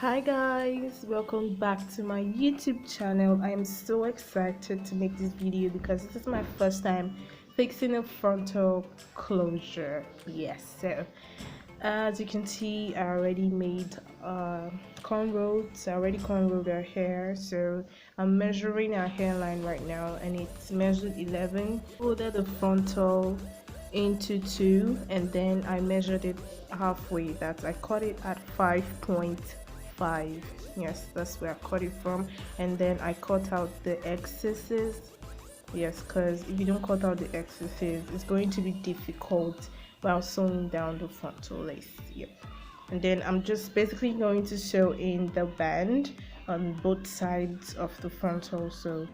Hi guys, welcome back to my YouTube channel. I am so excited to make this video because this is my first time fixing a frontal closure. Yes, so as you can see, I already made cornrows. I already cornrowed her hair, so I'm measuring her hairline right now and it's measured 11. Folded the frontal into two and then I measured it halfway. That I cut it at 5.5. Yes, that's where I cut it from, and then I cut out the excesses. Yes, because if you don't cut out the excesses, it's going to be difficult while sewing down the frontal lace. Yep. And then I'm just basically going to sew in the band on both sides of the frontal. So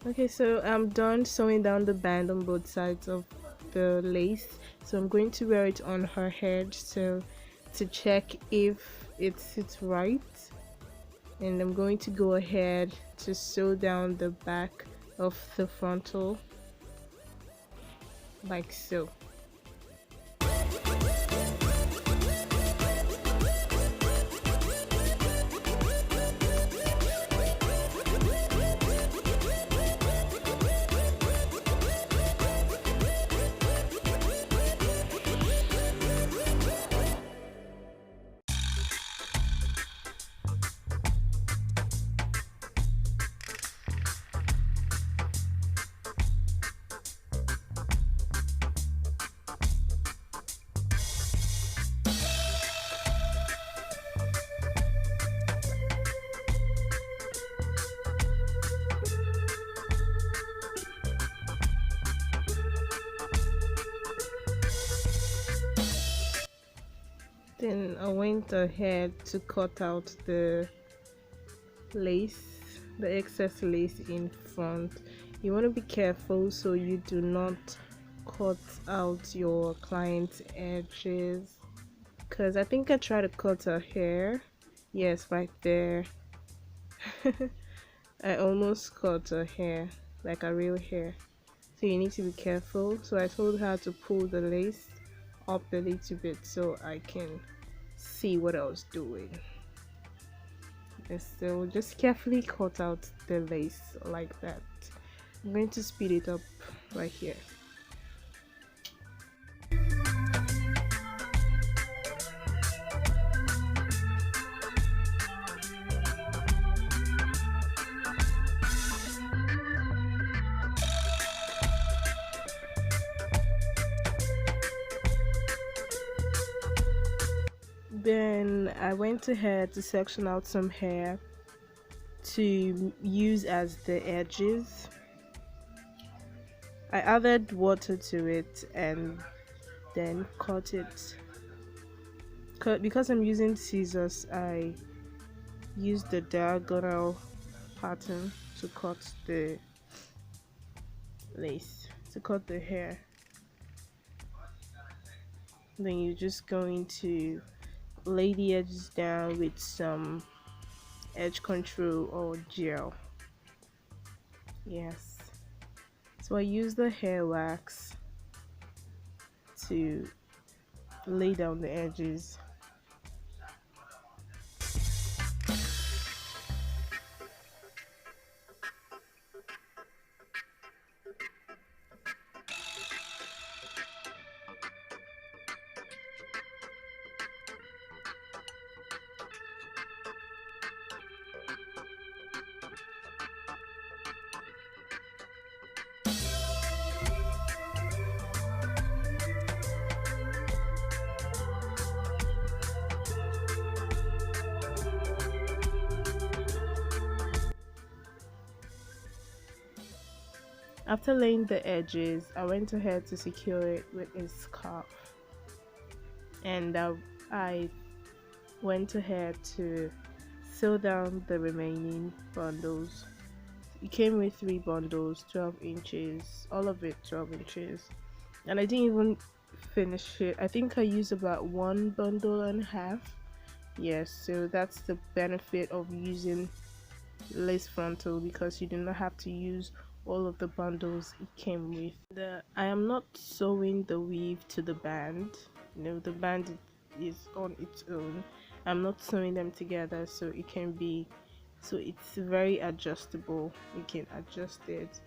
okay, so I'm done sewing down the band on both sides of the lace. So I'm going to wear it on her head so to check if it sits right, and I'm going to go ahead to sew down the back of the frontal like so. Then I went ahead to cut out the lace, the excess lace in front. You want to be careful so you do not cut out your client's edges, because I think I tried to cut her hair. Yes, right there. I almost cut her hair, like a real hair. So you need to be careful. So I told her to pull the lace up a little bit so I can see what I was doing. And so just carefully cut out the lace like that. I'm going to speed it up right here. Then I went ahead to section out some hair to use as the edges. I added water to it and then cut it. Because I'm using scissors, I used the diagonal pattern to cut the lace, to cut the hair. Then you're just going to lay the edges down with some edge control or gel. Yes, so I use the hair wax to lay down the edges. After laying the edges, I went ahead to secure it with a scarf, and I went ahead to sew down the remaining bundles. It came with 3 bundles, 12 inches, all of it 12 inches, and I didn't even finish it. I think I used about 1.5 bundles. Yes, so that's the benefit of using lace frontal, because you do not have to use all of the bundles it came with. I am not sewing the weave to the band. No, the band is on its own. I'm not sewing them together, so it's very adjustable. You can adjust it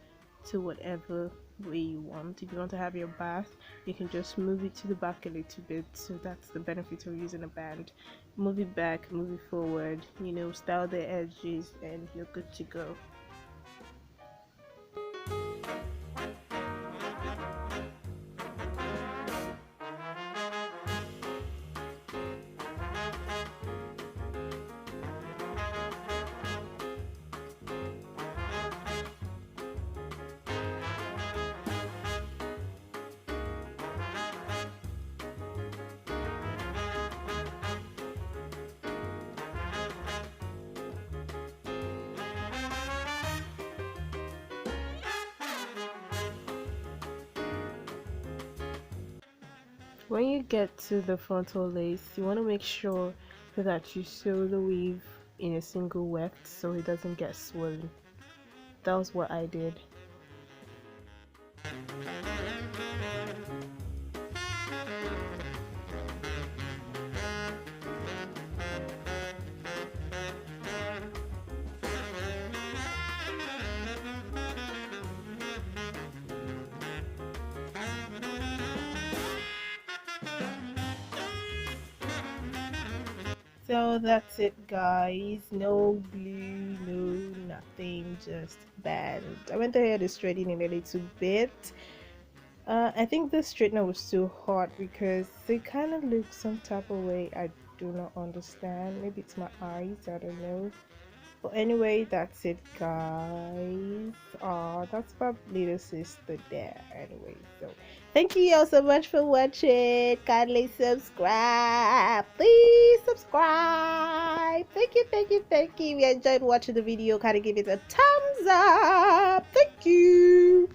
to whatever way you want. If you want to have your bath, you can just move it to the back a little bit. So that's the benefit of using a band. Move it back, move it forward, style the edges, and you're good to go. When you get to the frontal lace, you want to make sure that you sew the weave in a single weft so it doesn't get swollen. That was what I did. So that's it, guys. No glue, no nothing, just band. I went ahead and straightened it a little bit. I think the straightener was too hot because they kind of look some type of way. I do not understand. Maybe it's my eyes, I don't know. But anyway, that's it, guys. That's my little sister there. Anyway, so thank you all so much for watching. Kindly subscribe. Please subscribe. Thank you, thank you, thank you. If you enjoyed watching the video, kindly give it a thumbs up. Thank you.